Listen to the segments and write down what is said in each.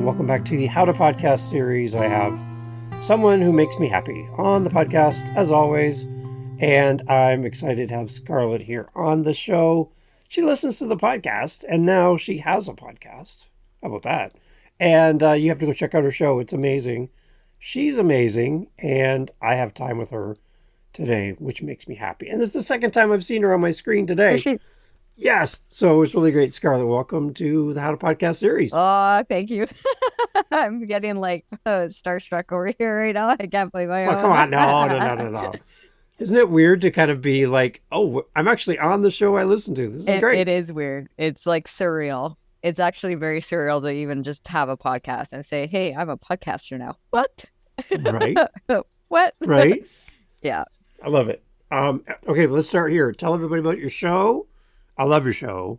welcome back to the How to Podcast series. I have someone who makes me happy on the podcast, as always, and I'm excited to have Scarlett here on the show. She listens to the podcast, and now she has a podcast. How about that? And you have to go check out her show. It's amazing. She's amazing, and I have time with her today, which makes me happy. And this is the second time I've seen her on my screen today. Yes. So it's really great. Scarlett, welcome to the How to Podcast series. Oh, thank you. I'm getting starstruck over here right now. I can't believe I am. Oh, come on. No. Isn't it weird to kind of be like, oh, I'm actually on the show I listen to. This is great. It is weird. It's like surreal. It's actually very surreal to even just have a podcast and say, hey, I'm a podcaster now. What? Right. What? Right. Yeah. I love it. Okay, let's start here. Tell everybody about your show. I love your show.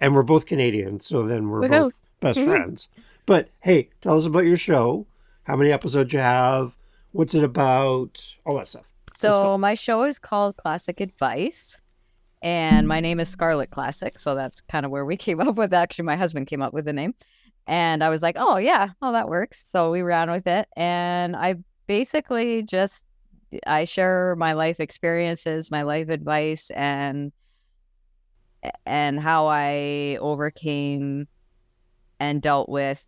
And we're both Canadian, so then we're both best friends. But hey, tell us about your show. How many episodes you have? What's it about? All that stuff. So my show is called Classic Advice. And my name is Scarlett Classic. So that's kind of where we came up with. Actually, my husband came up with the name. And I was like, oh, yeah, that works. So we ran with it. And I basically I share my life experiences, my life advice, and how I overcame and dealt with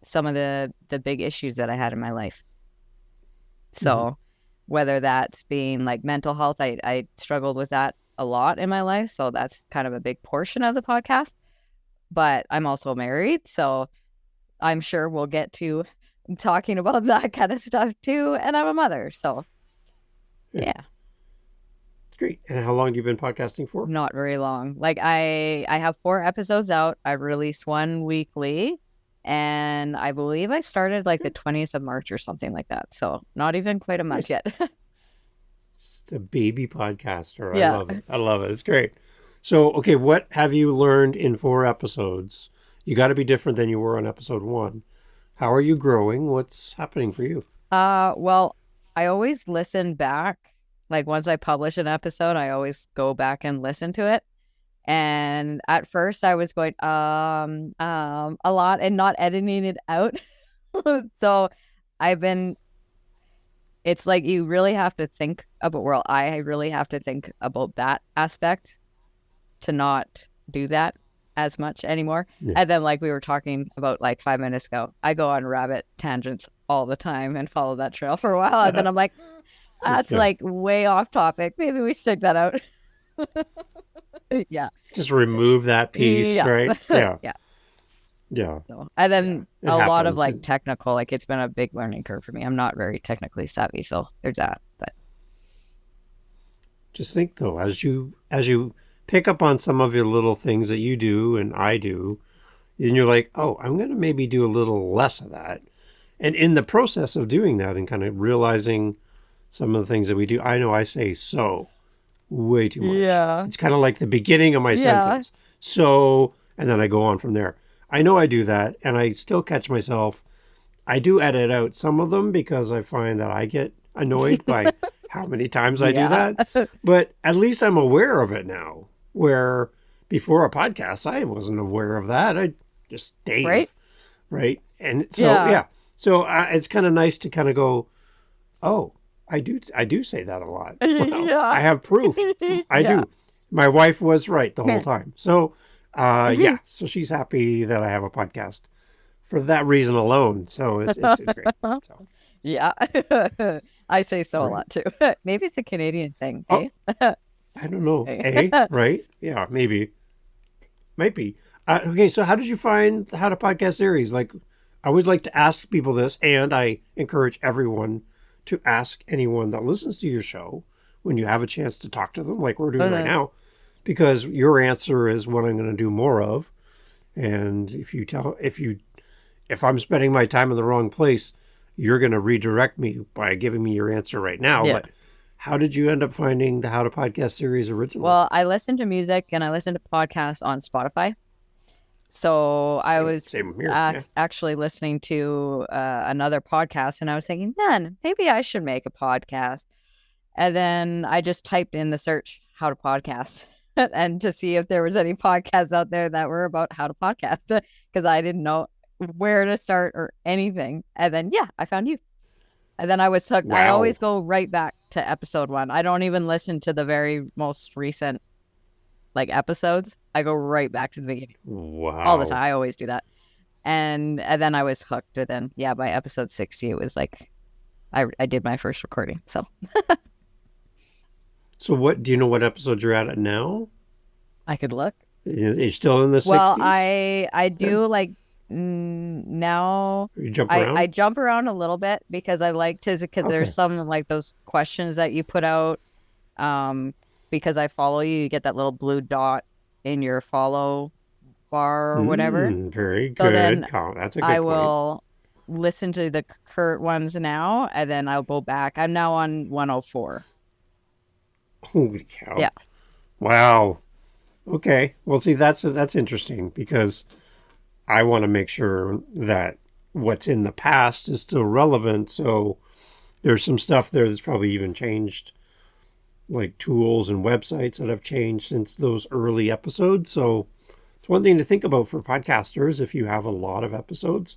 some of the big issues that I had in my life. So whether that's being like mental health, I struggled with that a lot in my life. So that's kind of a big portion of the podcast. But I'm also married, so I'm sure we'll get to talking about that kind of stuff too. And I'm a mother, so yeah. It's great. And how long have you been podcasting for? Not very long. Like I have 4 episodes out. I release one weekly, and I believe I started like the 20th of March or something like that. So not even quite a month yet. Just a baby podcaster. Yeah. I love it. I love it. It's great. So, okay, what have you learned in 4 episodes? You got to be different than you were on episode 1. How are you growing? What's happening for you? Well, I always listen back. Like once I publish an episode, I always go back and listen to it. And at first I was going a lot and not editing it out. So it's like you really have to think about, I really have to think about that aspect to not do that as much anymore. Yeah. And then like we were talking about like 5 minutes ago, I go on rabbit tangents all the time and follow that trail for a while. And then I'm like, that's like way off topic. Maybe we stick that out. Yeah. Just remove that piece, right? Yeah. Yeah. So, and then a lot of like technical, like it's been a big learning curve for me. I'm not very technically savvy, so there's that. But just think though, as you pick up on some of your little things that you do and I do, and you're like, oh, I'm going to maybe do a little less of that. And in the process of doing that and kind of realizing some of the things that we do, I know I say so way too much. Yeah. It's kind of like the beginning of my sentence. So, and then I go on from there. I know I do that, and I still catch myself. I do edit out some of them because I find that I get annoyed by how many times I do that. But at least I'm aware of it now, where before a podcast, I wasn't aware of that. I just Dave. Right? And so, So it's kind of nice to kind of go, oh, I do say that a lot. Well, I have proof. I do. My wife was right the whole time. So, so she's happy that I have a podcast for that reason alone. So it's great. So. Yeah. I say so a lot too. Maybe it's a Canadian thing. Oh, I don't know. Right? Yeah, maybe. Might be. Okay, so how did you find the How to Podcast series? Like, I always like to ask people this, and I encourage everyone to ask anyone that listens to your show when you have a chance to talk to them, like we're doing right now, because your answer is what I'm going to do more of. And if I'm spending my time in the wrong place, you're going to redirect me by giving me your answer right now. Yeah. But how did you end up finding the How to Podcast series originally? Well, I listen to music and I listen to podcasts on Spotify. So I was actually listening to another podcast, and I was thinking, man, maybe I should make a podcast. And then I just typed in the search how to podcast and to see if there was any podcasts out there that were about how to podcast, because I didn't know where to start or anything. And then, yeah, I found you. And then I was hooked. I Wow. always go right back to episode 1. I don't even listen to the very most recent episodes. I go right back to the beginning all the Wow. time. I always do that. And then I was hooked. And then, yeah, by episode 60, it was like I did my first recording. So So what, do you know what episode you're at now? I could look. You're still in the Well, 60s? I do now You jump I around? jump around a little bit because I like to, because Okay. there's some those questions that you put out. Because I follow you, you get that little blue dot in your follow bar or whatever. Very So good. then That's a good I point. will listen to the current ones now, and then I'll go back. I'm now on 104. Holy cow. Yeah. Wow. Okay. Well, see, that's interesting because I want to make sure that what's in the past is still relevant. So there's some stuff there that's probably even changed, like tools and websites that have changed since those early episodes. So it's one thing to think about for podcasters if you have a lot of episodes.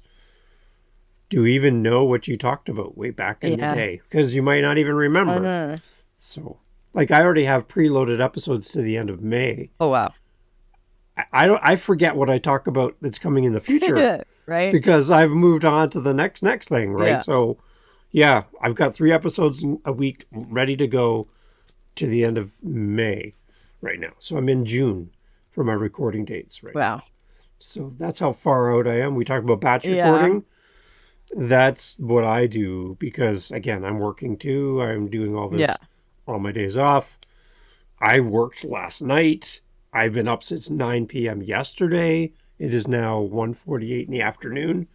Do you even know what you talked about way back in the day? Because you might not even remember. So, like, I already have preloaded episodes to the end of May. Oh, wow. I forget what I talk about that's coming in the future Right? because I've moved on to the next thing, right? Yeah. So, yeah, I've got 3 episodes a week ready to go to the end of May right now. So I'm in June for my recording dates, right? Wow. So that's how far out I am. We talked about batch Yeah. recording. That's what I do because, again, I'm working too. I'm doing all this on my days off. I worked last night. I've been up since 9 p.m. yesterday. It is now 1:48 in the afternoon.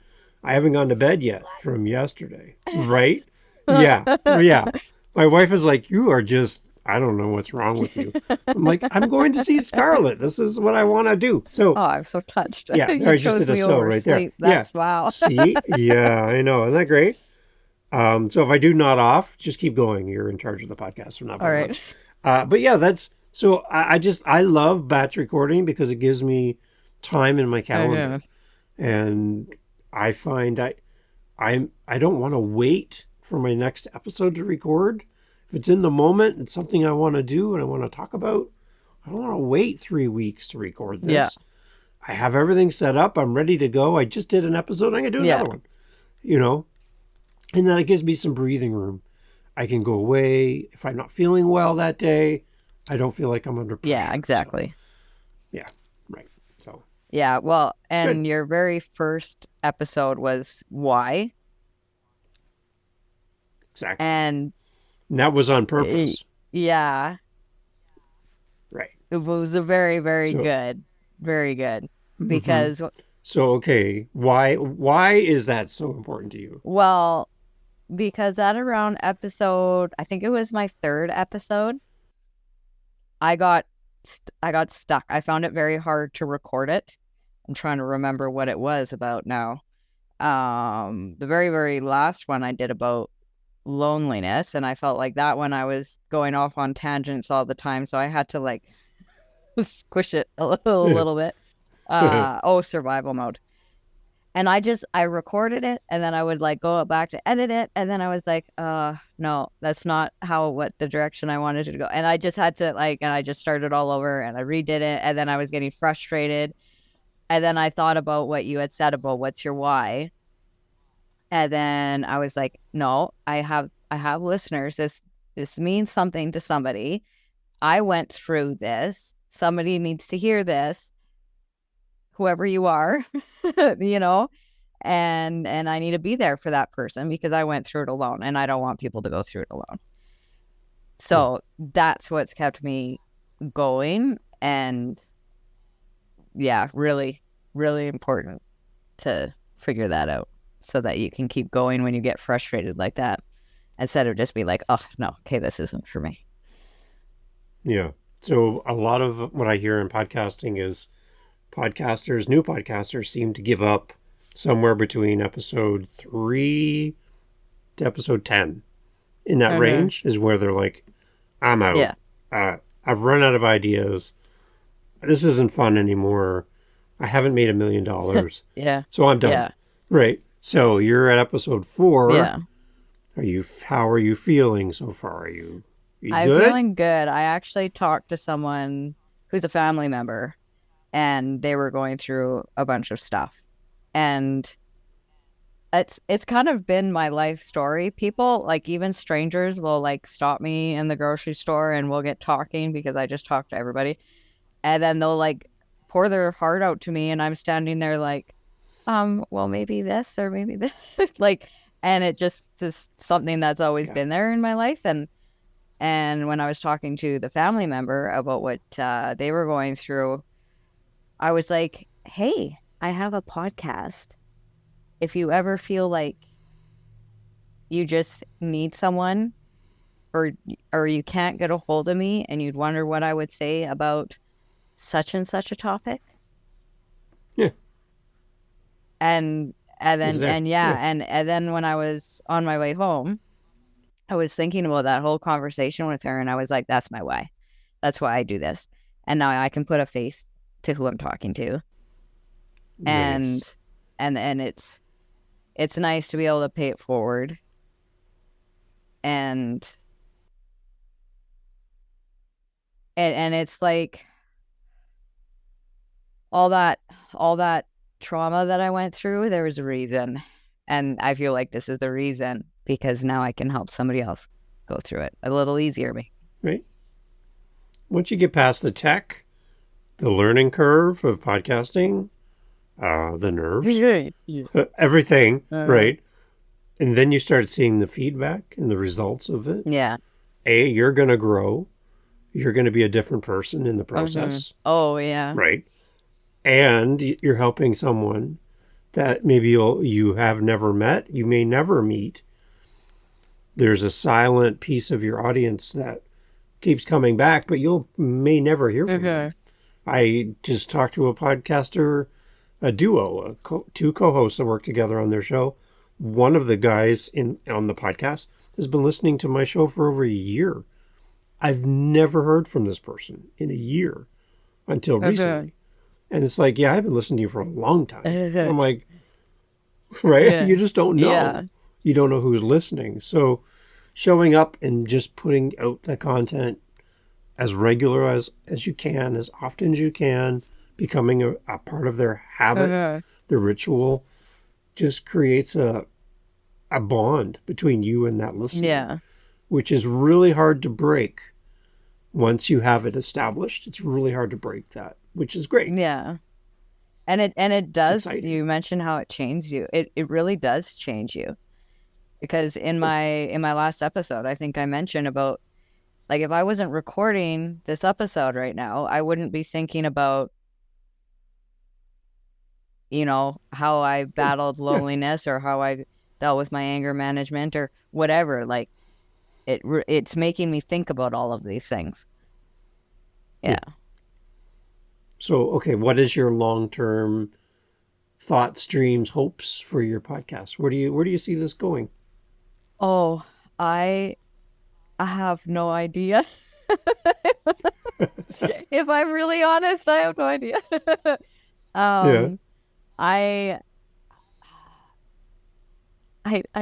I haven't gone to bed yet from yesterday, right? Yeah. Yeah. My wife is like, you are just, I don't know what's wrong with you. I'm like, I'm going to see Scarlett. This is what I want to do. So, Oh, I'm so touched. yeah, You I just chose did a me so over right sleep. there. That's wow. See? Yeah, I know. Isn't that great? So if I do nod off, just keep going. You're in charge of the podcast from now on. All right. But yeah, that's, so I love batch recording because it gives me time in my calendar. And I find I don't want to wait for my next episode to record. If it's in the moment, it's something I want to do and I want to talk about. I don't want to wait 3 weeks to record this. Yeah. I have everything set up. I'm ready to go. I just did an episode. I'm going to do another one, and then it gives me some breathing room. I can go away. If I'm not feeling well that day, I don't feel like I'm under pressure. Yeah, exactly. So, yeah, right. So, yeah, well, and good. your very first episode was why? Exactly. And that was on purpose. Yeah. Right. It was a very, very good. Very good. Because So, okay, why is that so important to you? Well, because at around episode, I think it was my 3rd episode, I got stuck. I found it very hard to record it. I'm trying to remember what it was about now. The very, very last one I did about loneliness, and I felt like that one I was going off on tangents all the time, so I had to squish it a little bit. Survival mode. And I recorded it, and then I would go back to edit it, and then I was like, no, that's not what the direction I wanted it to go. And I just had to and I just started all over, and I redid it, and then I was getting frustrated. And then I thought about what you had said about what's your why. And then I was like, no, I have listeners. This means something to somebody. I went through this. Somebody needs to hear this. Whoever you are, and I need to be there for that person because I went through it alone, and I don't want people to go through it alone. So that's what's kept me going, and yeah, really, really important to figure that out so that you can keep going when you get frustrated like that, instead of just be like, oh no, okay, this isn't for me. Yeah. So a lot of what I hear in podcasting is new podcasters seem to give up somewhere between episode 3 to episode 10. In that range is where they're like, I'm out. Yeah. I've run out of ideas. This isn't fun anymore. I haven't made $1 million. Yeah. So I'm done. Yeah. Right. So you're at episode 4. Yeah. How are you feeling so far? Are you I'm good? feeling good. I actually talked to someone who's a family member, and they were going through a bunch of stuff. And it's kind of been my life story. People, like even strangers, will like stop me in the grocery store and we'll get talking because I just talk to everybody. And then they'll like pour their heart out to me, and I'm standing there like, well, maybe this or maybe this. Like, and it just something that's always been there in my life. And when I was talking to the family member about what they were going through, I was like, hey, I have a podcast. If you ever feel like you just need someone, or you can't get a hold of me and you'd wonder what I would say about such and such a topic. Yeah. And then when I was on my way home, I was thinking about that whole conversation with her, and I was like, that's my why. That's why I do this. And now I can put a face to who I'm talking to. Nice. And it's nice to be able to pay it forward. And it's like all that trauma that I went through, there was a reason. And I feel like this is the reason, because now I can help somebody else go through it a little easier. Right. Once you get past the tech, the learning curve of podcasting, the nerves, everything, right? And then you start seeing the feedback and the results of it. Yeah. You're going to grow. You're going to be a different person in the process. Oh, yeah. Right. And you're helping someone that maybe you have never met, you may never meet. There's a silent piece of your audience that keeps coming back, but may never hear from them. I just talked to a podcaster, a duo, two co-hosts that work together on their show. One of the guys on the podcast has been listening to my show for over a year. I've never heard from this person in a year until recently. And it's like, yeah, I've been listening to you for a long time. I'm like, right? Yeah. You just don't know. Yeah. You don't know who's listening. So showing up and just putting out the content as regular as you can, as often as you can, becoming a part of their habit, their ritual, just creates a bond between you and that listener. Yeah. Which is really hard to break once you have it established. It's really hard to break that, which is great. Yeah. And it does, you mentioned how it changed you. It really does change you. Because in my last episode, I think I mentioned about, like, if I wasn't recording this episode right now, I wouldn't be thinking about, how I battled loneliness or how I dealt with my anger management or whatever. Like, it's making me think about all of these things. Yeah. So, okay, what is your long-term thoughts, dreams, hopes for your podcast? Where do you see this going? Oh, I have no idea. If I'm really honest, I have no idea. I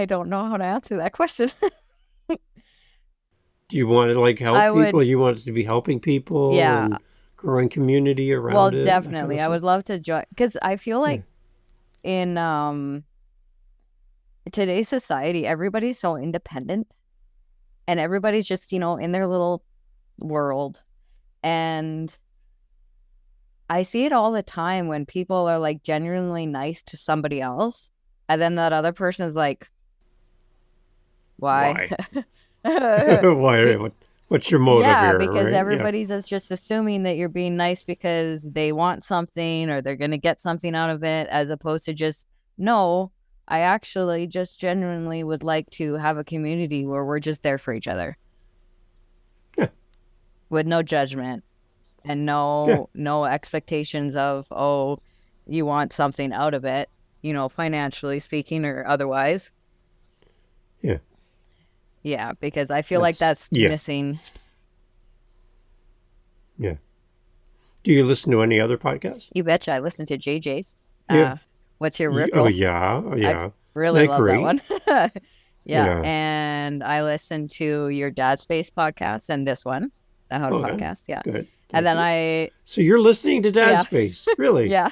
don't know how to answer that question. Do you want to help people? You want it to be helping people and growing community around it? Well, definitely. I would love to join, because I feel like in today's society, everybody's so independent and everybody's just, in their little world. And I see it all the time when people are like genuinely nice to somebody else, and then that other person is like, why? Why? What's your motive here? Yeah, because everybody's just assuming that you're being nice because they want something or they're going to get something out of it, as opposed to just, no, I actually just genuinely would like to have a community where we're just there for each other. Yeah. With no judgment and no expectations of, oh, you want something out of it, financially speaking or otherwise. Yeah. Yeah, because I feel like that's missing. Yeah. Do you listen to any other podcasts? You betcha. I listen to JJ's. Yeah. What's your Oh riddle? yeah. Oh I yeah. really Not love that great. one. Yeah. Yeah. And I listen to your Dad's Space podcast and this one, the How to Okay. Podcast. Yeah. Good. And Thank then you. I, So you're listening to Dad yeah, Space, really? yeah,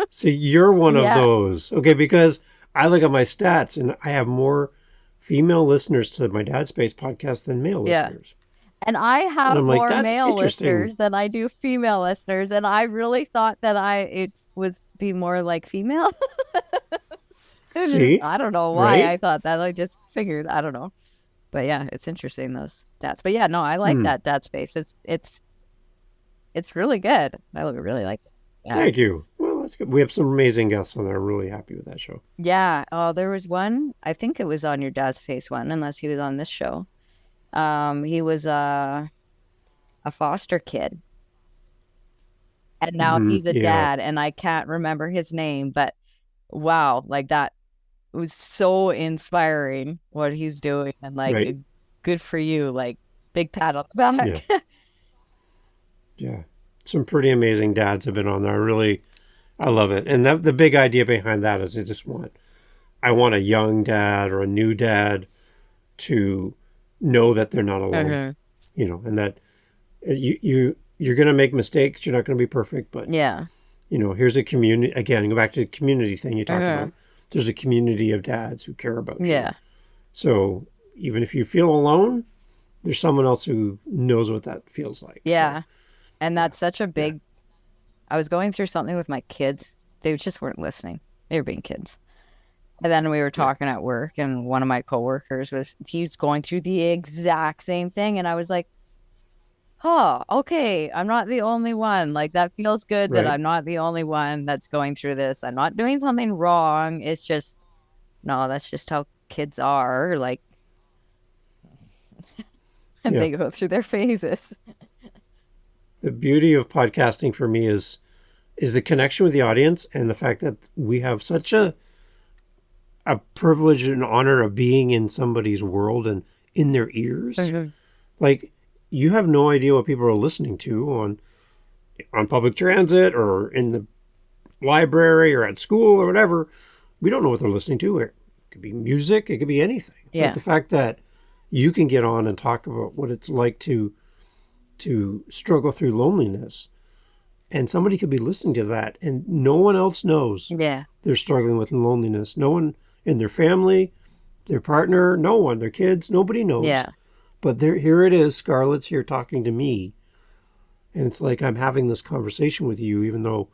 So you're one of yeah, those, okay? Because I look at my stats and I have more female listeners to my Dad Space podcast than male yeah. listeners, And I and have I'm like, more that's male interesting. listeners than I do female listeners. And I really thought that it was be more like female. See, I don't know why right? I thought that. I just figured, I don't know. But yeah, it's interesting, those stats. But yeah, no, I like Hmm. that Dad Space. It's really good. I really like it. Yeah. Thank you. Well, that's good. We have some amazing guests on there. I'm really happy with that show. Yeah. Oh, there was one, I think it was on your Dad's Face one, unless he was on this show. He was a foster kid. And now he's a Yeah. dad, and I can't remember his name, but wow, like that was so inspiring what he's doing, and like Right. good for you, like big pat on the Yeah. back. Yeah. Some pretty amazing dads have been on there. I love it. And the big idea behind that is I want a young dad or a new dad to know that they're not alone, Mhm. and that you're going to make mistakes. You're not going to be perfect, but Yeah. here's a community. Again, go back to the community thing you talked Mhm. about. There's a community of dads who care about you. Yeah. So even if you feel alone, there's someone else who knows what that feels like. Yeah. So, And that's such a yeah. big, I was going through something with my kids. They just weren't listening. They were being kids. And then we were Yeah. talking at work, and one of my coworkers he's going through the exact same thing. And I was like, oh, okay, I'm not the only one. Like, that feels good that Right. I'm not the only one that's going through this. I'm not doing something wrong. It's just, no, that's just how kids are. Like, and Yeah. they go through their phases. The beauty of podcasting for me is the connection with the audience and the fact that we have such a privilege and honor of being in somebody's world and in their ears. Mhm. Like, you have no idea what people are listening to on public transit or in the library or at school or whatever. We don't know what they're listening to. It could be music, it could be anything. Yeah. But the fact that you can get on and talk about what it's like to struggle through loneliness, and somebody could be listening to that and no one else knows Yeah. they're struggling with loneliness. No one in their family, their partner, no one, their kids, nobody knows. Yeah. But here it is, Scarlett's here talking to me. And it's like I'm having this conversation with you, even though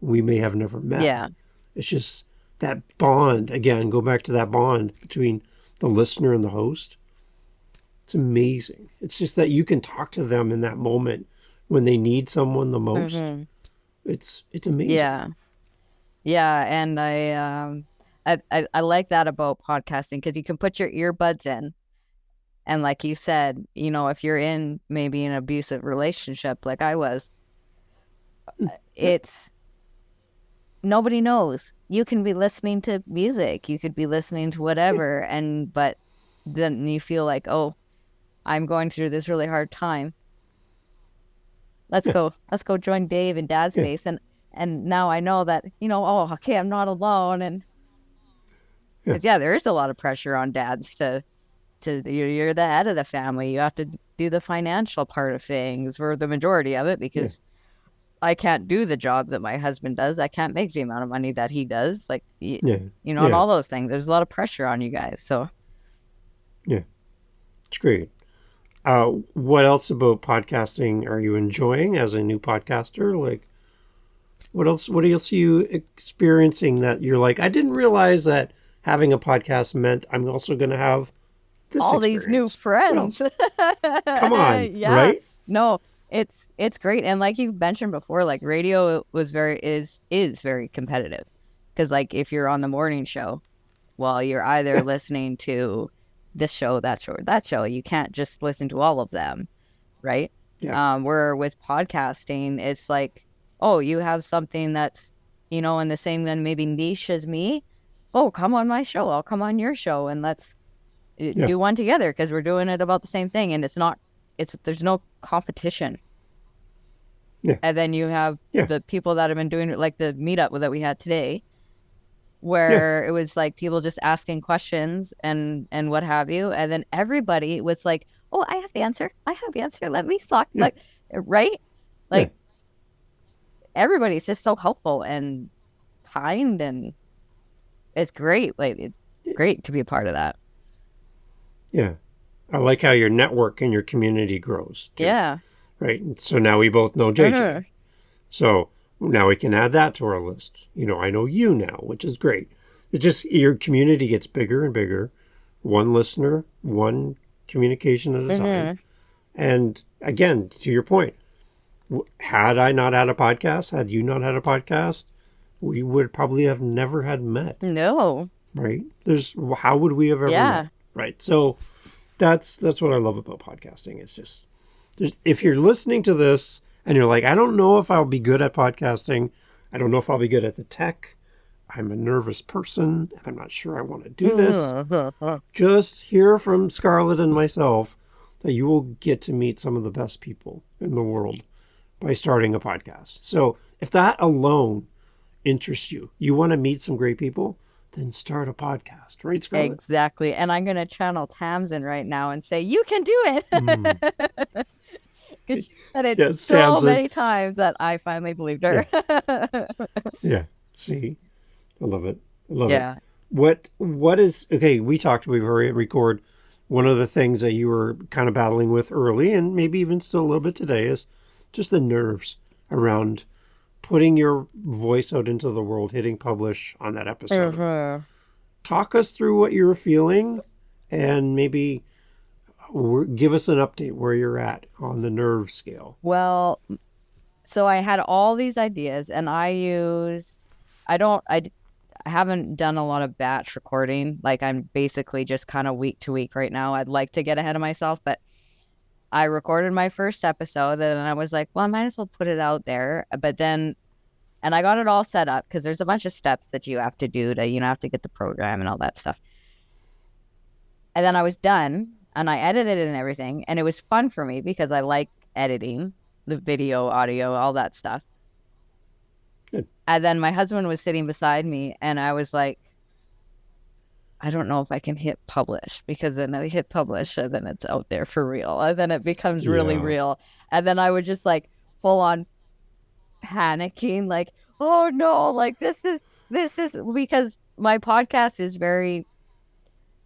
we may have never met. Yeah. It's just that bond. Again, go back to that bond between the listener and the host. It's amazing. It's just that you can talk to them in that moment when they need someone the most. Mhm. It's amazing. Yeah. Yeah. And I like that about podcasting, because you can put your earbuds in. And like you said, if you're in maybe an abusive relationship like I was, it's nobody knows. You can be listening to music, you could be listening to whatever, but then you feel like, oh, I'm going through this really hard time. Let's go join Dave in Dad's Yeah. Space, and now I know that, oh, okay, I'm not alone. And because there is a lot of pressure on dads to you're the head of the family. You have to do the financial part of things, for the majority of it, because I can't do the job that my husband does. I can't make the amount of money that he does. Like, and all those things. There's a lot of pressure on you guys. So Yeah, it's great. What else about podcasting are you enjoying as a new podcaster? Like, what else are you experiencing that you're like, I didn't realize that having a podcast meant I'm also going to have this all these new friends. Come on, Yeah. right? No, it's great. And like you mentioned before, like radio is very competitive, because like if you're on the morning show, well, you're either listening to this show, that show, or that show. You can't just listen to all of them, right? Yeah. Where with podcasting, it's like, oh, you have something that's, in the same then maybe niche as me. Oh, come on my show. I'll come on your show, and let's do one together, because we're doing it about the same thing, and there's no competition. Yeah. And then you have Yeah. the people that have been doing it, like the meetup that we had today, Yeah. where it was like people just asking questions and what have you. And then everybody was like, oh, I have the answer. I have the answer. Let me talk. Yeah. Like, right? Yeah. Like, everybody's just so helpful and kind, and it's great. Like, it's great to be a part of that. Yeah. I like how your network and your community grows too. Yeah. Right. So now we both know JJ. Mhm. So now we can add that to our list. I know you now, which is great. It just, your community gets bigger and bigger. One listener, one communication at a time. Mhm. And again, to your point, had I not had a podcast, had you not had a podcast, we would probably have never had met. No. Right? How would we have ever Yeah. met? Right. So that's what I love about podcasting. It's just, if you're listening to this and you're like, I don't know if I'll be good at podcasting, I don't know if I'll be good at the tech, I'm a nervous person and I'm not sure I want to do this, just hear from Scarlett and myself that you will get to meet some of the best people in the world by starting a podcast. So if that alone interests you, you want to meet some great people, then start a podcast, right, Scarlett? Exactly. And I'm going to channel Tamsin right now and say, you can do it. Because she said it Yes, so Tamsin. many times that I finally believed her. Yeah. See, I love it. I love Yeah. it. What is, okay, we've already record. One of the things that you were kind of battling with early, and maybe even still a little bit today, is just the nerves around putting your voice out into the world, hitting publish on that episode. Mhm. Talk us through what you're feeling and maybe give us an update where you're at on the nerve scale. Well, so I had all these ideas, and I haven't done a lot of batch recording. Like, I'm basically just kind of week to week right now. I'd like to get ahead of myself, but I recorded my first episode and I was like, well, I might as well put it out there. But then, and I got it all set up because there's a bunch of steps that you have to do to, have to get the program and all that stuff. And then I was done and I edited it and everything. And it was fun for me because I like editing the video, audio, all that stuff. Good. And then my husband was sitting beside me and I was like, I don't know if I can hit publish, because then I hit publish and then it's out there for real. And then it becomes really real. And then I would just like full on panicking, like, oh no, like this is because my podcast is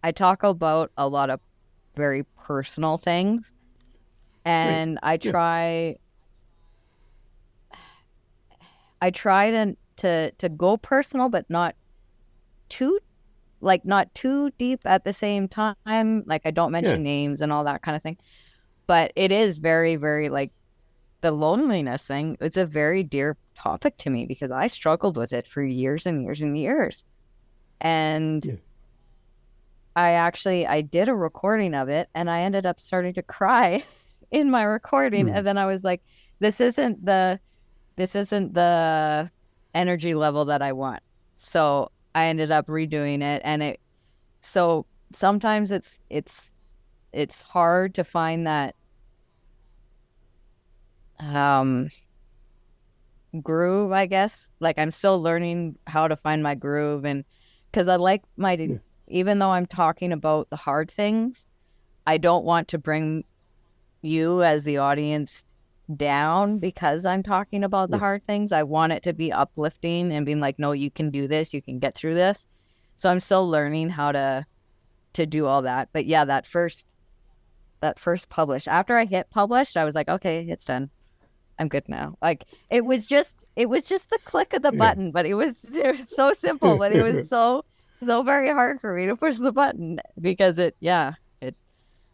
I talk about a lot of very personal things. And I try to go personal, but not too deep at the same time. Like, I don't mention names and all that kind of thing. But it is very, very, like, the loneliness thing. It's a very dear topic to me because I struggled with it for years and years and years. And I did a recording of it and I ended up starting to cry in my recording. And then I was like, this isn't the energy level that I want. So I ended up redoing it, and so sometimes it's hard to find that groove, I guess. Like, I'm still learning how to find my groove, and because I like even though I'm talking about the hard things, I don't want to bring you as the audience down because I'm talking about the hard things. I want it to be uplifting and being like, no, you can do this, you can get through this. So I'm still learning how to do all that. But yeah, that first publish, after I hit published, I was like, okay, it's done, I'm good now. Like, it was just the click of the button, but it was so simple, but it was so very hard for me to push the button because it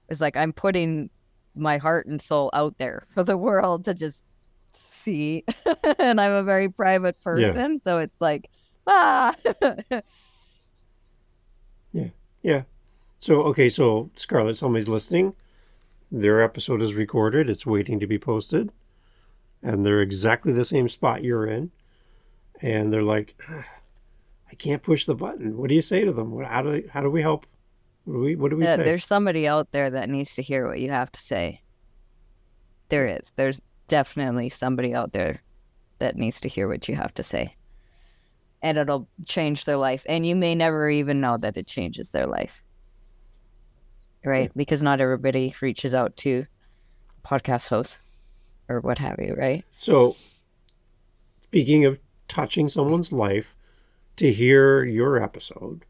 was like I'm putting my heart and soul out there for the world to just see. And I'm a very private person, so it's like, yeah. So Scarlett, somebody's listening, their episode is recorded, it's waiting to be posted, and they're exactly the same spot you're in, and they're like, I can't push the button. What do you say to them? How do we help? What do we say? There's somebody out there that needs to hear what you have to say. There is. There's definitely somebody out there that needs to hear what you have to say. And it'll change their life. And you may never even know that it changes their life. Right? Yeah. Because not everybody reaches out to podcast hosts or what have you, right? So, speaking of touching someone's life, to hear your episode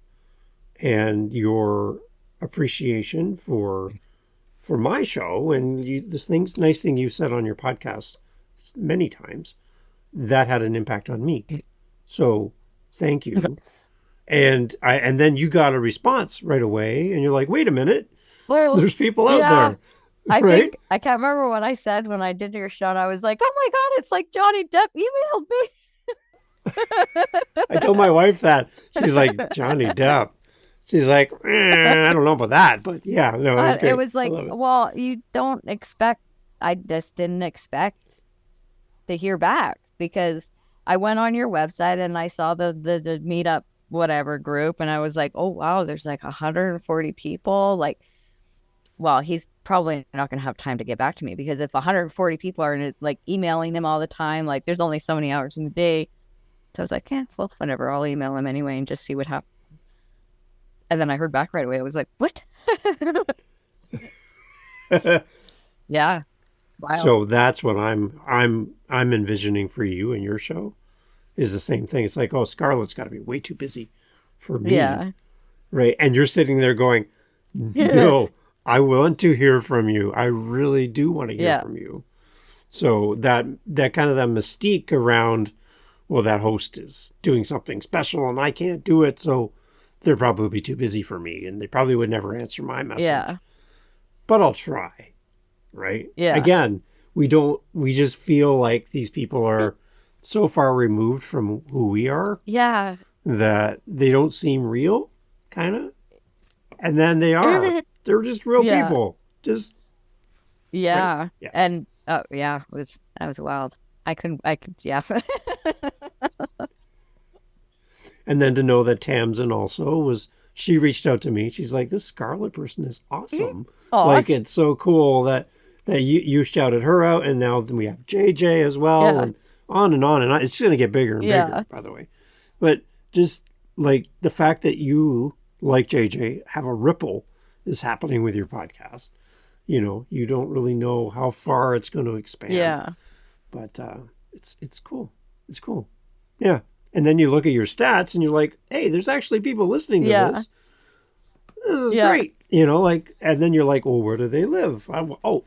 and your appreciation for my show and nice thing you said on your podcast many times, that had an impact on me. So, thank you. And then you got a response right away, and you're like, wait a minute, Well, there's people out yeah. there. I Right? think I can't remember what I said when I did your show. And I was like, "Oh my god, it's like Johnny Depp emailed I told my wife that. She's like, Johnny Depp. She's like, I don't know about that, but yeah, no, that was me." great. It was I like, love it. well, you don't expect. I just didn't expect to hear back because I went on your website and I saw the meetup whatever group, and I was like, oh wow, there's like 140 people. Like, well, he's probably not going to have time to get back to me because if 140 people are like emailing him all the time, like there's only so many hours in the day. So I was like, yeah, well, whatever. I'll email him anyway and just see what happens. And then I heard back right away. I was like, what? Yeah. Wow. So that's what I'm envisioning for you and your show is the same thing. It's like, oh, Scarlett's got to be way too busy for me, Yeah. right? And you're sitting there going, no, I want to hear from you. I really do want to hear from you. So that kind of that mystique around, well, that host is doing something special and I can't do it, so they're probably too busy for me, and they probably would never answer my message. Yeah. But I'll try, right? Yeah. Again, we just feel like these people are so far removed from who we are Yeah. that they don't seem real, kind of. And then they are. They're just real people. Just yeah. Right? Yeah. And that was wild. I could yeah. And then to know that Tamsin also she reached out to me. She's like, this Scarlett person is awesome. Aw. Like, it's so cool that you shouted her out, and now we have JJ as well, and on and on and on. It's just going to get bigger and bigger, by the way. But just like the fact that you, like JJ, have a ripple is happening with your podcast. You know, you don't really know how far it's going to expand. Yeah. But it's cool. It's cool. Yeah. And then you look at your stats and you're like, hey, there's actually people listening to this. This is great. You know, like, and then you're like, well, where do they live?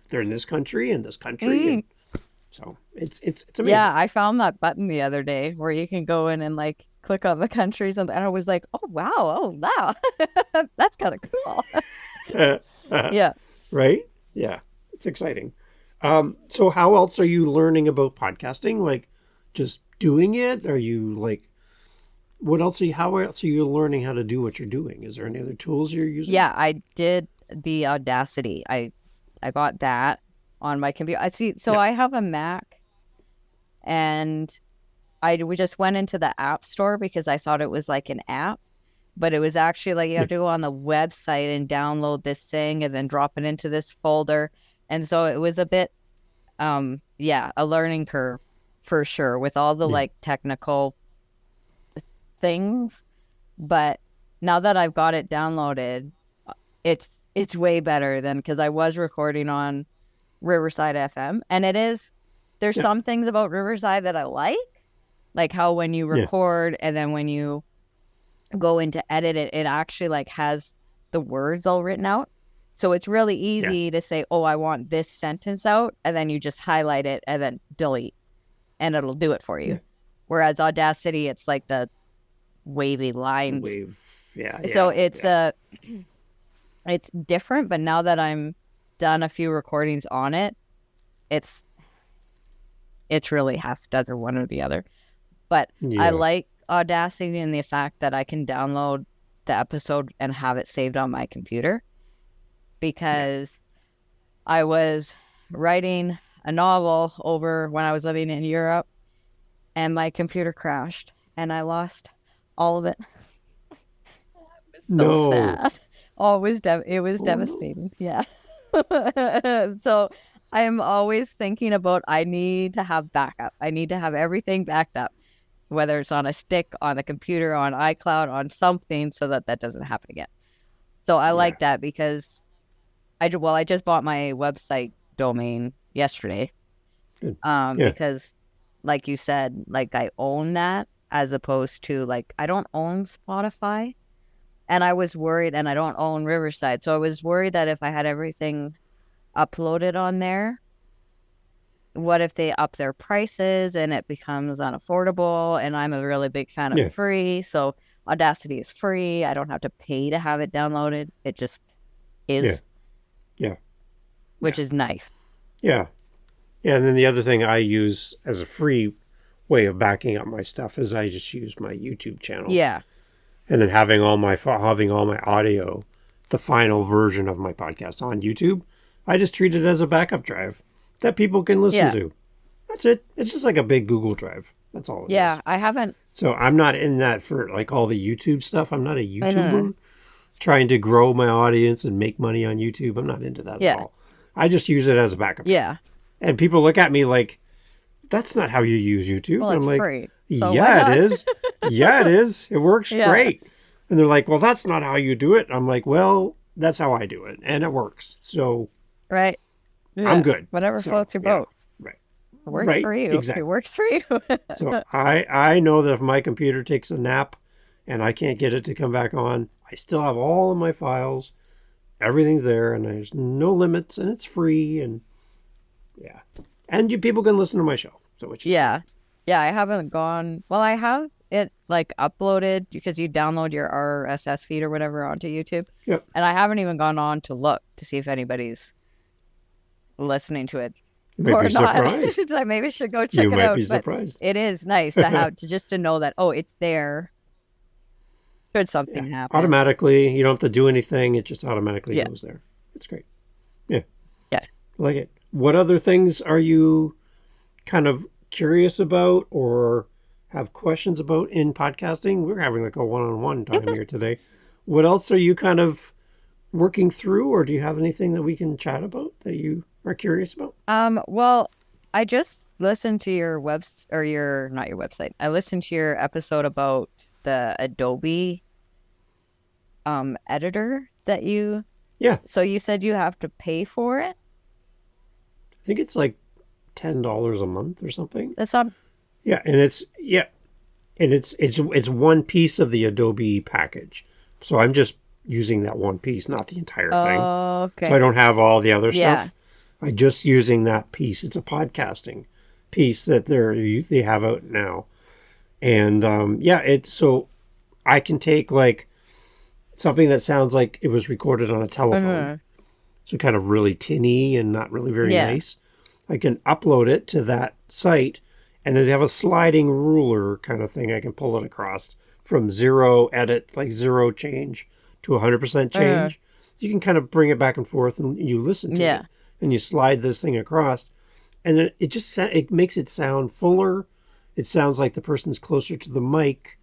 They're in this country and this country. And so it's amazing. Yeah, I found that button the other day where you can go in and like click on the countries, and I was like, oh wow, that's kind of cool. Yeah. Right? Yeah. It's exciting. So how else are you learning about podcasting? Like just doing it? Are you like, how else are you learning how to do what you're doing? Is there any other tools you're using? Yeah, I did the Audacity. I got that on my computer. I have a Mac, and we just went into the app store because I thought it was like an app, but it was actually like you have to go on the website and download this thing and then drop it into this folder. And so it was a bit, a learning curve for sure with all the like technical things. But now that I've got it downloaded, it's way better than, because I was recording on Riverside FM, and there's some things about Riverside that I like how when you record and then when you go in to edit it, it actually like has the words all written out. So it's really easy to say, oh, I want this sentence out, and then you just highlight it and then delete, and it'll do it for you. Whereas Audacity, it's like the wavy lines. So it's different, but now that I'm done a few recordings on it, it's really half dozen one or the other. But I like Audacity and the fact that I can download the episode and have it saved on my computer, because I was writing a novel over when I was living in Europe, and my computer crashed and I lost all of it. So sad. Oh, it was devastating. Yeah. So I am always thinking about I need to have backup. I need to have everything backed up, whether it's on a stick, on the computer, on iCloud, on something, so that that doesn't happen again. So I like that because I just bought my website domain yesterday. Good. Yeah. Because like you said, like I own that as opposed to like I don't own Spotify, and I was worried, and I don't own Riverside. So I was worried that if I had everything uploaded on there, what if they up their prices and it becomes unaffordable? And I'm a really big fan of free. So Audacity is free. I don't have to pay to have it downloaded. It just is. Yeah. Which is nice. Yeah. Yeah. And then the other thing I use as a free way of backing up my stuff is I just use my YouTube channel. Yeah. And then having all my audio, the final version of my podcast on YouTube, I just treat it as a backup drive that people can listen to. That's it. It's just like a big Google Drive. That's all it is. Yeah, I haven't. So I'm not in that for like all the YouTube stuff. I'm not a YouTuber trying to grow my audience and make money on YouTube. I'm not into that at all. I just use it as a backup. Yeah. And people look at me like, that's not how you use YouTube. Well, it's I'm like, free. So yeah, it is. Yeah, it is. It works great. And they're like, well, that's not how you do it. I'm like, well, that's how I do it. And it works. So right. Yeah. I'm good. Whatever floats your boat. Right. It works for you. Exactly. It works for you. So I know that if my computer takes a nap and I can't get it to come back on, I still have all of my files. Everything's there, and there's no limits, and it's free, and and people can listen to my show. So which is yeah, I haven't gone. Well, I have it like uploaded because you download your RSS feed or whatever onto YouTube. Yep. And I haven't even gone on to look to see if anybody's listening to it. You might be surprised. I maybe should go check it out. You might be surprised. It is nice to have to know that it's there. Should something happen automatically, you don't have to do anything. It just automatically goes there. It's great. Yeah. I like it. What other things are you kind of curious about or have questions about in podcasting? We're having like a one-on-one time here today. What else are you kind of working through, or do you have anything that we can chat about that you are curious about? Well, I just listened to your not your website. I listened to your episode about the Adobe editor that you... Yeah. So you said you have to pay for it? I think it's like $10 a month or something. That's not... Yeah, and it's one piece of the Adobe package. So I'm just using that one piece, not the entire thing. Oh, okay. So I don't have all the other stuff. I'm just using that piece. It's a podcasting piece that they have out now. And it's so I can take like something that sounds like it was recorded on a telephone. So kind of really tinny and not really very nice. I can upload it to that site, and then they have a sliding ruler kind of thing. I can pull it across from zero edit, like zero change, to 100% change. You can kind of bring it back and forth, and you listen to it, and you slide this thing across, and then it makes it sound fuller. It sounds like the person's closer to the mic.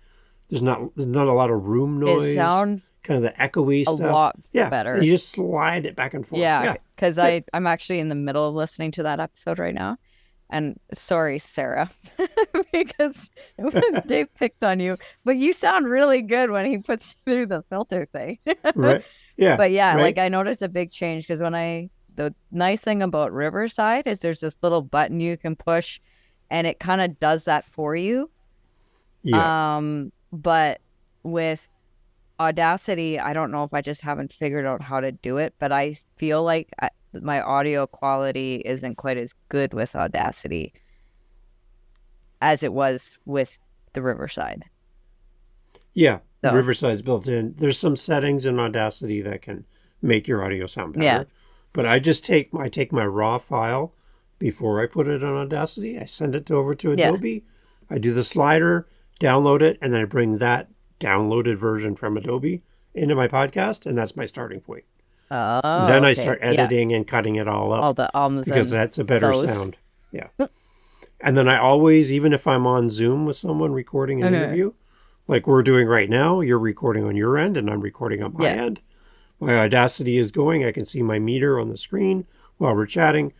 There's not a lot of room noise. It sounds kind of the echoey stuff. A lot better. And you just slide it back and forth. Yeah, because I'm actually in the middle of listening to that episode right now. And sorry, Sarah, because Dave picked on you. But you sound really good when he puts you through the filter thing. Right. Yeah. But like I noticed a big change because the nice thing about Riverside is there's this little button you can push, and it kind of does that for you. Yeah. But with Audacity, I don't know if I just haven't figured out how to do it, but I feel like my audio quality isn't quite as good with Audacity as it was with the Riverside. Yeah, so. Riverside's built in. There's some settings in Audacity that can make your audio sound better. Yeah. But I just take my raw file before I put it on Audacity. I send it over to Adobe. I do the slider, download it, and then I bring that downloaded version from Adobe into my podcast, and that's my starting point. Oh, then I start editing and cutting it all up. All the ums because that's a better sound. Yeah. And then I always, even if I'm on Zoom with someone recording an interview, like we're doing right now, you're recording on your end and I'm recording on my end. My Audacity is going. I can see my meter on the screen while we're chatting.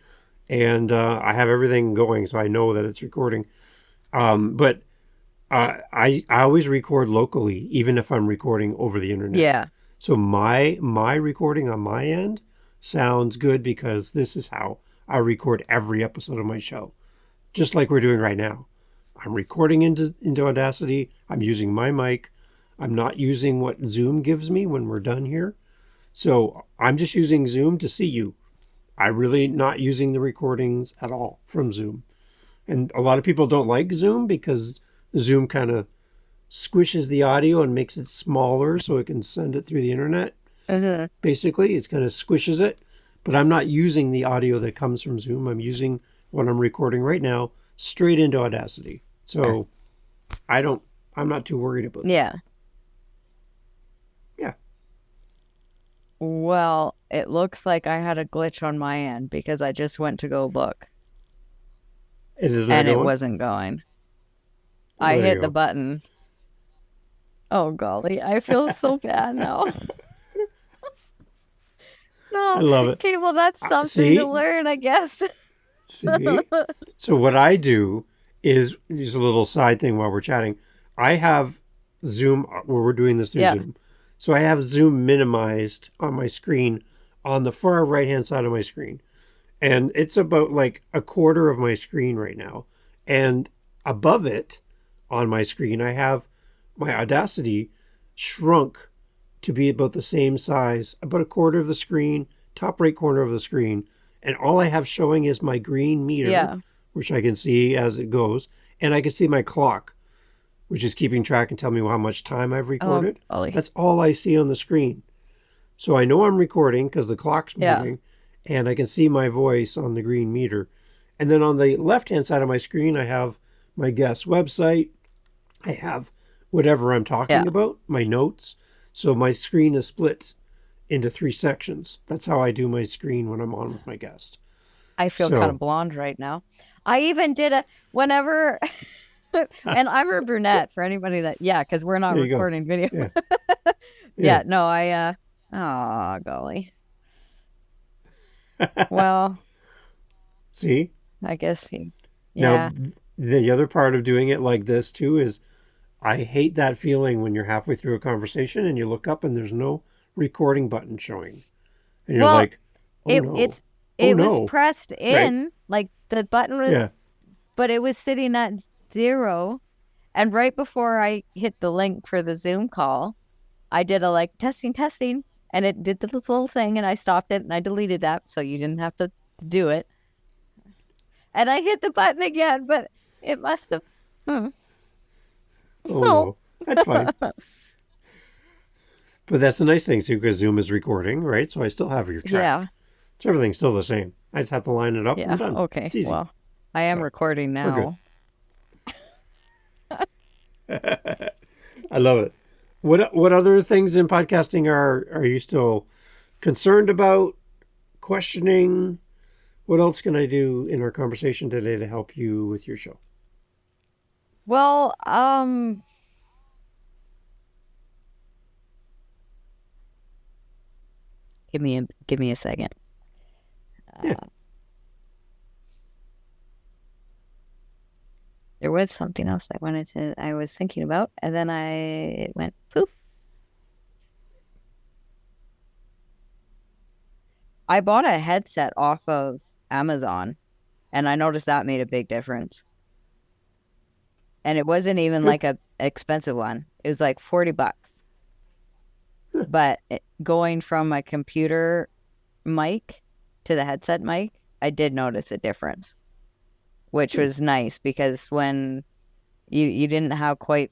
and I have everything going, so I know that it's recording. But I always record locally, even if I'm recording over the internet. Yeah. So my recording on my end sounds good because this is how I record every episode of my show, just like we're doing right now. I'm recording into Audacity. I'm using my mic. I'm not using what Zoom gives me when we're done here. So I'm just using Zoom to see you. I'm really not using the recordings at all from Zoom. And a lot of people don't like Zoom because Zoom kind of squishes the audio and makes it smaller so it can send it through the internet. Mm-hmm. Basically, it kind of squishes it. But I'm not using the audio that comes from Zoom. I'm using what I'm recording right now straight into Audacity. So I'm not too worried about that. Yeah. Yeah. Well, it looks like I had a glitch on my end because I just went to go look It is not and it going? wasn't going. Well, I there hit you the go. button. Oh, golly. I feel so bad now. I No. love it. Okay, well, that's something to See? learn, I guess. See? So what I do is just a little side thing while we're chatting. I have Zoom where we're doing this through Yeah. Zoom. So I have Zoom minimized on my screen on the far right hand side of my screen. And it's about like a quarter of my screen right now. And above it on my screen, I have my Audacity shrunk to be about the same size, about a quarter of the screen, top right corner of the screen. And all I have showing is my green meter, Yeah. which I can see as it goes. And I can see my clock, which is keeping track and tell me how much time I've Oh, recorded. golly. That's all I see on the screen. So I know I'm recording because the clock's Yeah. moving and I can see my voice on the green meter. And then on the left-hand side of my screen, I have my guest website. I have whatever I'm talking Yeah. about, my notes. So my screen is split into 3 sections. That's how I do my screen when I'm on with my guest. I feel So- kind of blonde right now. I even did whenever, and I'm a brunette for anybody because we're not There you go. recording video. Yeah. Yeah, no, oh, golly. Well, See? I guess, yeah. Now, the other part of doing it like this too is I hate that feeling when you're halfway through a conversation and you look up and there's no recording button showing. And you're Well, like, oh it no. it's Oh it no. was pressed in, like the button was, Yeah. but it was sitting at 0. And right before I hit the link for the Zoom call, I did a testing, and it did this little thing, and I stopped it and I deleted that so you didn't have to do it. And I hit the button again, but it must have. Oh no. That's fine. But that's the nice thing too, because Zoom is recording, right? So I still have your track. Yeah. So everything's still the same. I just have to line it up and Yeah. I'm done. Okay. It's easy. Well, I am So, recording now. I love it. What other things in podcasting are you still concerned about, questioning? What else can I do in our conversation today to help you with your show? Well, give me a second. Yeah. There was something else I was thinking about, and then it went poof. I bought a headset off of Amazon, and I noticed that made a big difference. And it wasn't even like a expensive one. It was like $40. But going from a computer mic to the headset mic, I did notice a difference, which was nice because when you didn't have quite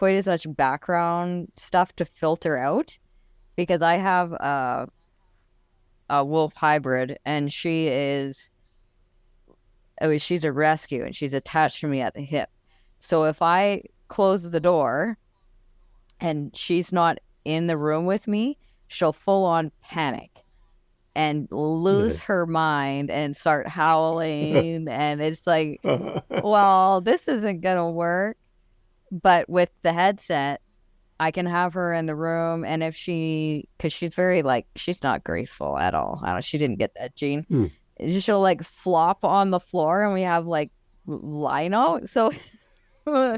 as much background stuff to filter out, because I have a wolf hybrid and she's a rescue and she's attached to me at the hip. So if I close the door and she's not in the room with me, she'll full on panic and lose her mind and start howling. And it's like, well, this isn't going to work. But with the headset, I can have her in the room. And because she's very she's not graceful at all. She didn't get that gene. she'll like flop on the floor and we have like lino. So Yeah.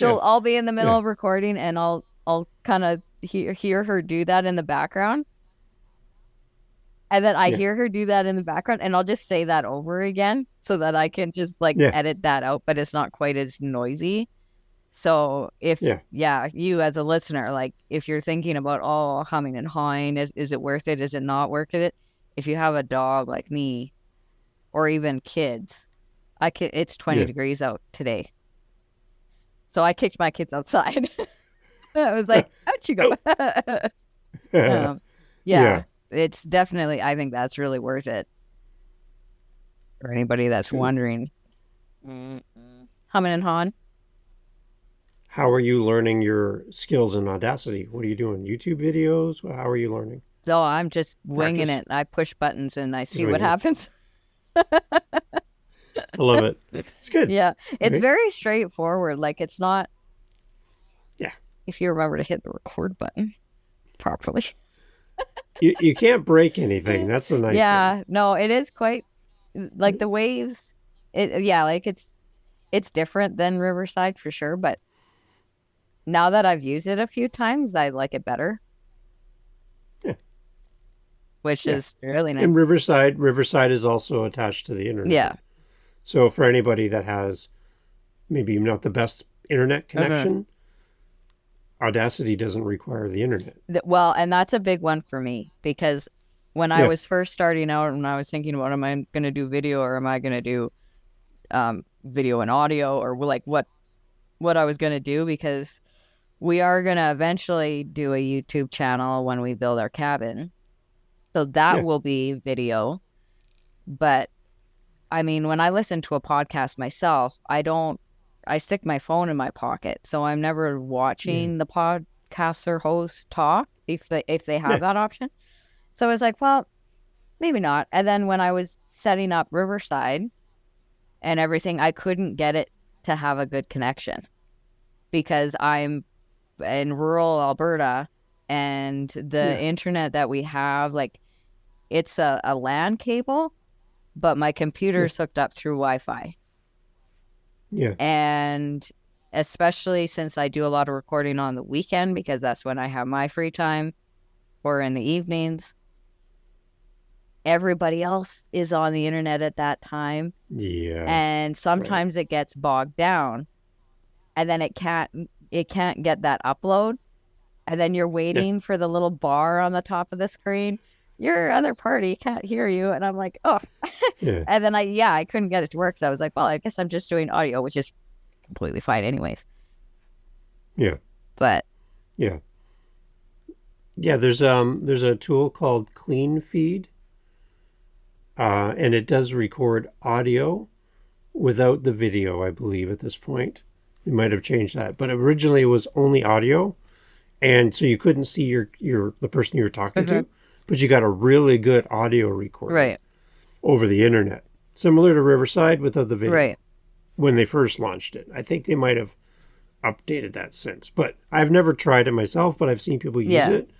I'll be in the middle Yeah. of recording and I'll kind of hear her do that in the background. And then I Yeah. hear her do that in the background and I'll just say that over again so that I can just like Yeah. edit that out, but it's not quite as noisy. So if, Yeah. yeah, you as a listener, like if you're thinking about, oh, humming and hawing, is it worth it? Is it not worth it? If you have a dog like me or even kids, it's 20 Yeah. degrees out today. So I kicked my kids outside. I was like, out you go. Yeah. Yeah, it's definitely, I think that's really worth it for anybody that's wondering. Humming and hawing. How are you learning your skills in Audacity? What are you doing? YouTube videos? How are you learning? So I'm just winging Practice? it. I push buttons and I Just see what winging it. happens. I love it. It's good. Yeah, it's Right? very straightforward. Like it's not, Yeah. if you remember to hit the record button properly. You can't break anything. That's the nice Yeah, thing. no, it is quite like the waves. Yeah, like it's different than Riverside for sure, but now that I've used it a few times, I like it better, Yeah. which Yeah. is really And nice. Riverside is also attached to the internet. Yeah. So for anybody that has maybe not the best internet connection, Audacity doesn't require the internet. Well, and that's a big one for me because when I Yeah. was first starting out and I was thinking about, am I going to do video or am I going to do video and audio or like what I was going to do, because we are going to eventually do a YouTube channel when we build our cabin. So that Yeah. will be video. But I mean, when I listen to a podcast myself, I stick my phone in my pocket. So I'm never watching the podcaster host talk if they have that option. So I was like, well, maybe not. And then when I was setting up Riverside and everything, I couldn't get it to have a good connection because I'm in rural Alberta and the internet that we have, like it's a LAN cable, but my computer's hooked up through Wi-Fi. Yeah. And especially since I do a lot of recording on the weekend because that's when I have my free time or in the evenings. Everybody else is on the internet at that time. Yeah. And sometimes it gets bogged down and then it can't get that upload. And then you're waiting for the little bar on the top of the screen. Your other party can't hear you. And I'm like, oh. And then I couldn't get it to work. So I was like, well, I guess I'm just doing audio, which is completely fine anyways. Yeah. But yeah. Yeah, there's a tool called Clean Feed. And it does record audio without the video, I believe, at this point. They might have changed that. But originally it was only audio. And so you couldn't see the person you were talking to, but you got a really good audio recording over the internet. Similar to Riverside without the video when they first launched it. I think they might have updated that since. But I've never tried it myself, but I've seen people use it.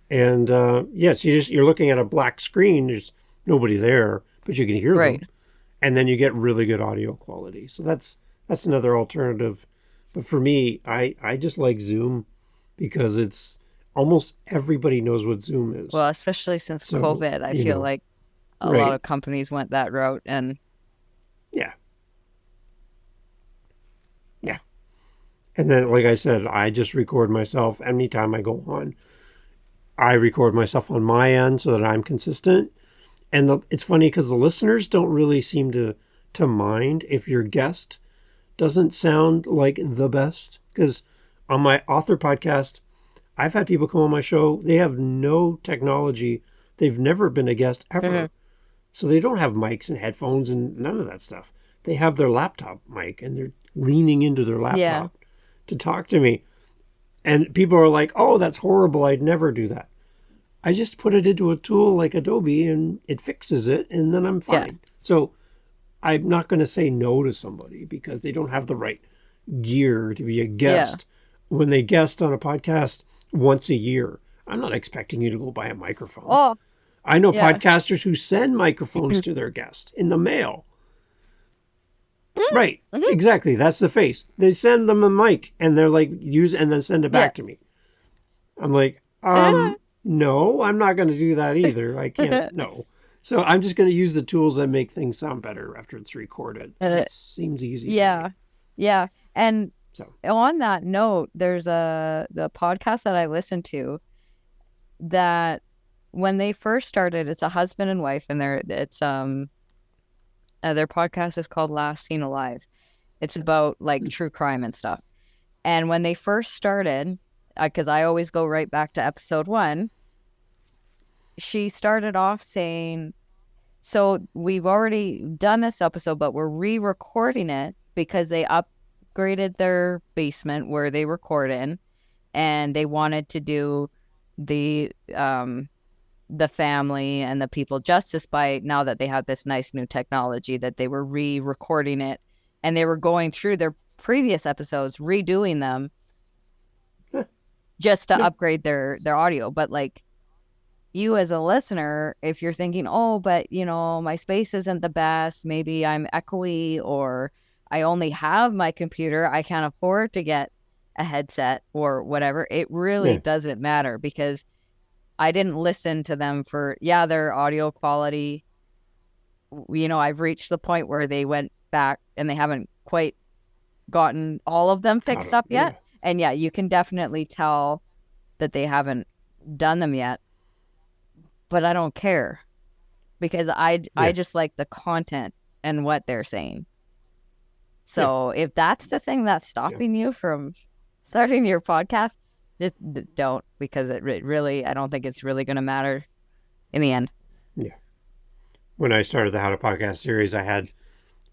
And yes, you're looking at a black screen. There's nobody there, but you can hear them. And then you get really good audio quality. So that's another alternative. But for me, I just like Zoom because it's almost everybody knows what Zoom is. Well, especially since COVID, I feel like a lot of companies went that route and yeah. And then, like I said, I just record myself anytime I go on. I record myself on my end so that I'm consistent. And it's funny because the listeners don't really seem to mind if your guest doesn't sound like the best. Because on my author podcast, I've had people come on my show. They have no technology. They've never been a guest ever. So they don't have mics and headphones and none of that stuff. They have their laptop mic and they're leaning into their laptop to talk to me. And people are like, oh, that's horrible. I'd never do that. I just put it into a tool like Adobe and it fixes it and then I'm fine. So I'm not going to say no to somebody because they don't have the right gear to be a guest. When they guest on a podcast once a year, I'm not expecting you to go buy a microphone. I know Yeah. podcasters who send microphones to their guests in the mail. Right. Exactly. That's the face. They send them a mic and they're like, use and then send it back to me. I'm like, no, I'm not going to do that either. I can't. No. So I'm just going to use the tools that make things sound better after it's recorded. It seems easy. Yeah. Yeah. And so on that note, there's the podcast that I listen to that when they first started, it's a husband and wife, and their podcast is called Last Seen Alive. It's about like true crime and stuff. And when they first started, because I always go right back to episode 1, she started off saying, so we've already done this episode, but we're re-recording it because they upgraded their basement where they record in, and they wanted to do the family and the people justice by, now that they have this nice new technology, that they were re-recording it, and they were going through their previous episodes, redoing them just to upgrade their audio. But like, you as a listener, if you're thinking, oh, but you know, my space isn't the best, maybe I'm echoey, or I only have my computer, I can't afford to get a headset or whatever, it really doesn't matter, because I didn't listen to them for, their audio quality. You know, I've reached the point where they went back and they haven't quite gotten all of them fixed up yet. And you can definitely tell that they haven't done them yet. But I don't care, because I just like the content and what they're saying. So if that's the thing that's stopping you from starting your podcast, just don't, because it really, I don't think it's really going to matter in the end. Yeah. When I started the How to Podcast series, I had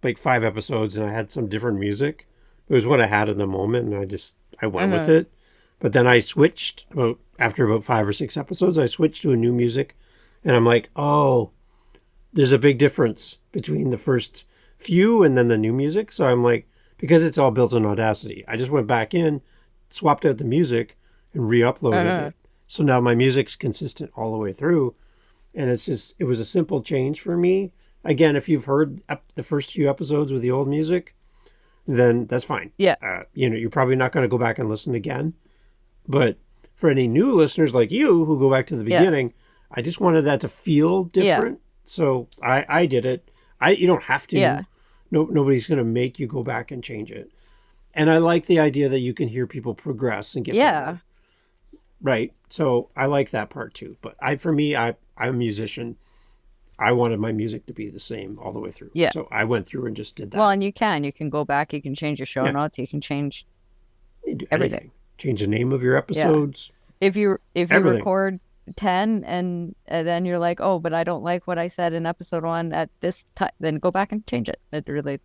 like 5 episodes and I had some different music. It was what I had in the moment, and I went with it. But then I switched after about 5 or 6 episodes, I switched to a new music, and I'm like, oh, there's a big difference between the first few and then the new music. So I'm like, because it's all built on Audacity, I just went back in, swapped out the music, and re-uploaded it. So now my music's consistent all the way through. And it was a simple change for me. Again, if you've heard the first few episodes with the old music, then that's fine. Yeah. You're probably not going to go back and listen again. But for any new listeners like you who go back to the beginning, I just wanted that to feel different. So I did it. You don't have to. Yeah. Nobody's going to make you go back and change it. And I like the idea that you can hear people progress and get better. Right. So I like that part too. But I'm a musician. I wanted my music to be the same all the way through. Yeah. So I went through and just did that. Well, and you can go back, you can change your show notes, you can change everything. Change the name of your episodes. If you record 10 and then you're like, oh, but I don't like what I said in episode 1 at this time, then go back and change it. It really.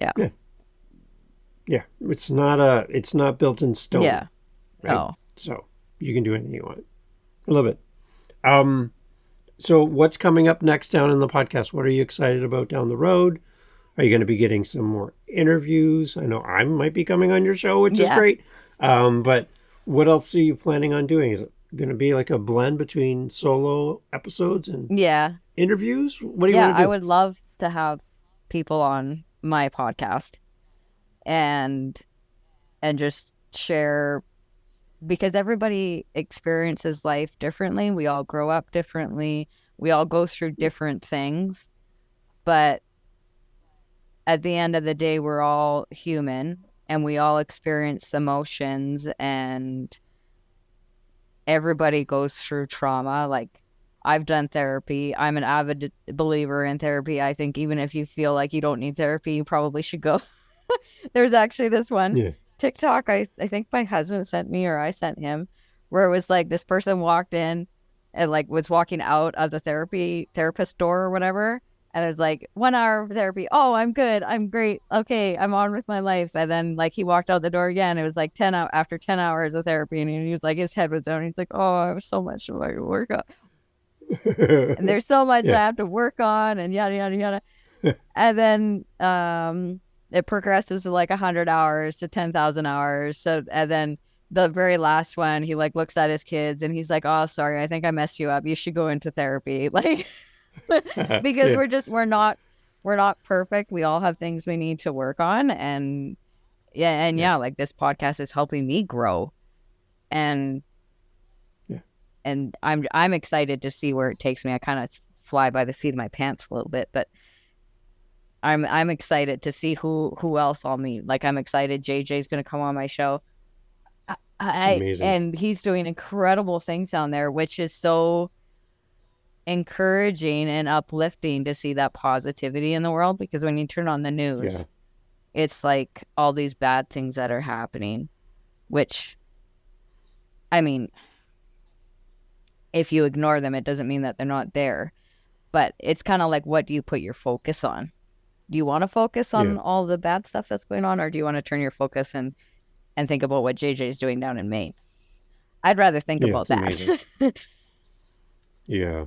Yeah. It's not built in stone. Yeah. Right? No. So you can do anything you want. I love it. So what's coming up next down in the podcast? What are you excited about down the road? Are you going to be getting some more interviews? I know I might be coming on your show, which is great. But what else are you planning on doing? Is it going to be like a blend between solo episodes and interviews? What do you want to do? I would love to have people on my podcast and just share, because everybody experiences life differently. We all grow up differently. We all go through different things. But at the end of the day, we're all human and we all experience emotions, and everybody goes through trauma. Like, I've done therapy. I'm an avid believer in therapy. I think even if you feel like you don't need therapy, you probably should go. There's actually this one TikTok I think my husband sent me, or I sent him, where it was like this person walked in and like was walking out of the therapist door or whatever, and it was like 1 hour of therapy. Oh, I'm good, I'm great, okay, I'm on with my life. And then like he walked out the door again. It was like 10 after 10 hours of therapy, and he was like, his head was down. He's like, oh, I have so much to work on. And there's so much I have to work on, and yada yada yada. And then it progresses to like 100 hours to 10,000 hours. So, and then the very last one, he like looks at his kids and he's like, "Oh, sorry, I think I messed you up. You should go into therapy." Like, because Yeah. we're not perfect. We all have things we need to work on, and Yeah. like this podcast is helping me grow, and Yeah. I'm excited to see where it takes me. I kind of fly by the seat of my pants a little bit, but I'm excited to see who else I'll meet. Like, I'm excited JJ's going to come on my show. It's amazing. And he's doing incredible things down there, which is so encouraging and uplifting to see that positivity in the world, because when you turn on the news, Yeah. it's like all these bad things that are happening, which, I mean, if you ignore them, it doesn't mean that they're not there. But it's kind of like, what do you put your focus on? Do you want to focus on all the bad stuff that's going on, or do you want to turn your focus and think about what JJ is doing down in Maine? I'd rather think about that. Yeah.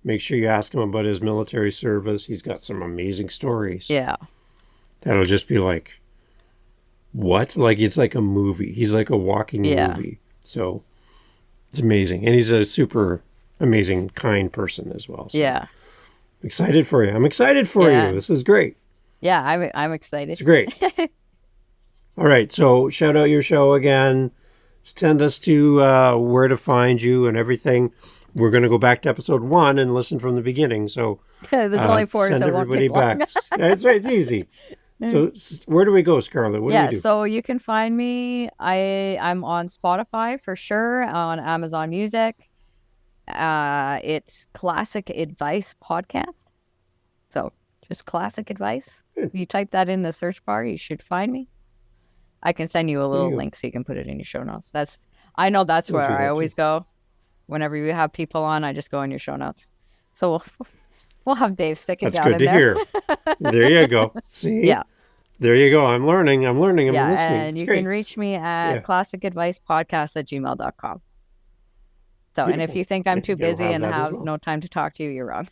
Make sure you ask him about his military service. He's got some amazing stories. Yeah. That'll just be like, what? Like, it's like a movie. He's like a walking movie. So it's amazing. And he's a super amazing, kind person as well. So Yeah. excited for you. I'm excited for you. This is great. Yeah, I'm excited. It's great. All right. So shout out your show again. Send us to where to find you and everything. We're going to go back to episode 1 and listen from the beginning. So there's only 4, send so everybody won't take long. back. That's right. It's easy. So where do we go, Scarlett? What do we do? So you can find me. I'm on Spotify for sure, on Amazon Music. It's Classic Advice Podcast. So just Classic Advice. If you type that in the search bar, you should find me. I can send you a little link so you can put it in your show notes. I know that's where I always go. Whenever you have people on, I just go in your show notes. So we'll have Dave sticking down in there. That's good to hear. There you go. See? Yeah. There you go. I'm learning. I'm listening. And you can reach me at classicadvicepodcast@gmail.com. So, and if you think I'm too busy and have no time to talk to you, you're wrong.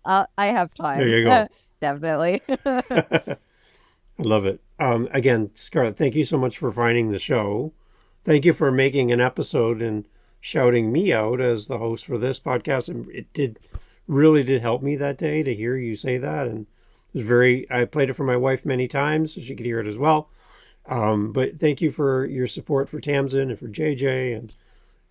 I have time. There you go. Definitely. I love it. Again, Scarlett, thank you so much for finding the show. Thank you for making an episode and shouting me out as the host for this podcast. And it really did help me that day to hear you say that. And it was I played it for my wife many times so she could hear it as well. But thank you for your support for Tamsin and for JJ and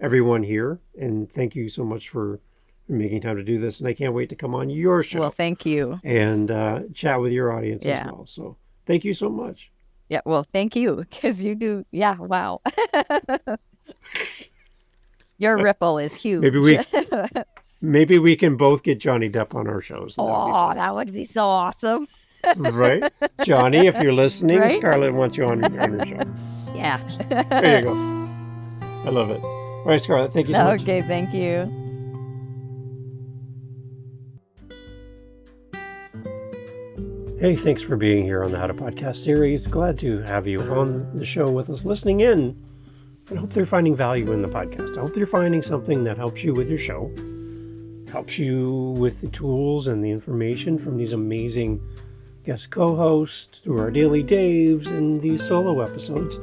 everyone here. And thank you so much for making time to do this. And I can't wait to come on your show. Well, thank you. And chat with your audience as well. So thank you so much. Yeah, well, thank you, because you do. Yeah, wow. Your ripple is huge. Maybe we can both get Johnny Depp on our shows. That would be so awesome. Right? Johnny, if you're listening, right? Scarlett wants you on her show. Yeah. There you go. I love it. All right, Scarlett, thank you so much. Okay, thank you. Hey, thanks for being here on the How to Podcast series. Glad to have you on the show with us, listening in. I hope they're finding value in the podcast. I hope they're finding something that helps you with your show, helps you with the tools and the information from these amazing guest co-hosts through our daily Daves and these solo episodes.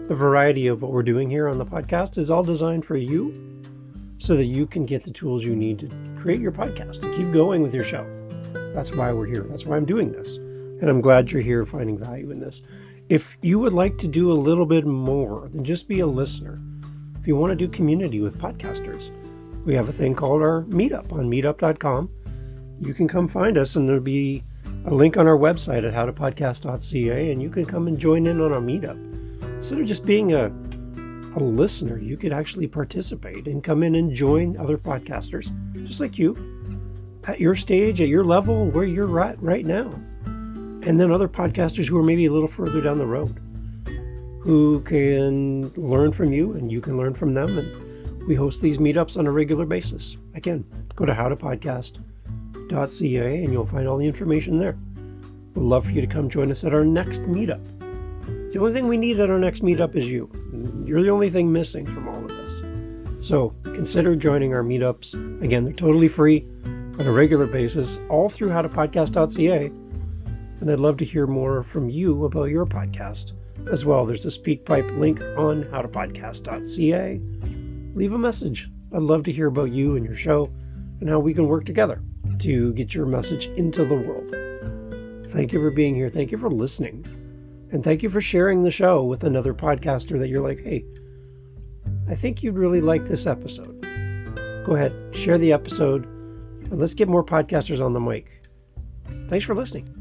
The variety of what we're doing here on the podcast is all designed for you so that you can get the tools you need to create your podcast, to keep going with your show. That's why we're here. That's why I'm doing this. And I'm glad you're here finding value in this. If you would like to do a little bit more than just be a listener, if you want to do community with podcasters, we have a thing called our Meetup on meetup.com. You can come find us, and there'll be a link on our website at howtopodcast.ca, and you can come and join in on our Meetup. Instead of just being a listener, you could actually participate and come in and join other podcasters, just like you, at your stage, at your level, where you're at right now. And then other podcasters who are maybe a little further down the road, who can learn from you and you can learn from them. And we host these meetups on a regular basis. Again, go to howtopodcast.ca and you'll find all the information there. We'd love for you to come join us at our next meetup. The only thing we need at our next meetup is you. You're the only thing missing from all of this. So consider joining our meetups. Again, they're totally free on a regular basis, all through howtopodcast.ca. And I'd love to hear more from you about your podcast. as well. There's a SpeakPipe link on howtopodcast.ca. Leave a message. I'd love to hear about you and your show and how we can work together to get your message into the world. Thank you for being here. Thank you for listening. And thank you for sharing the show with another podcaster that you're like, hey, I think you'd really like this episode. Go ahead, share the episode, and let's get more podcasters on the mic. Thanks for listening.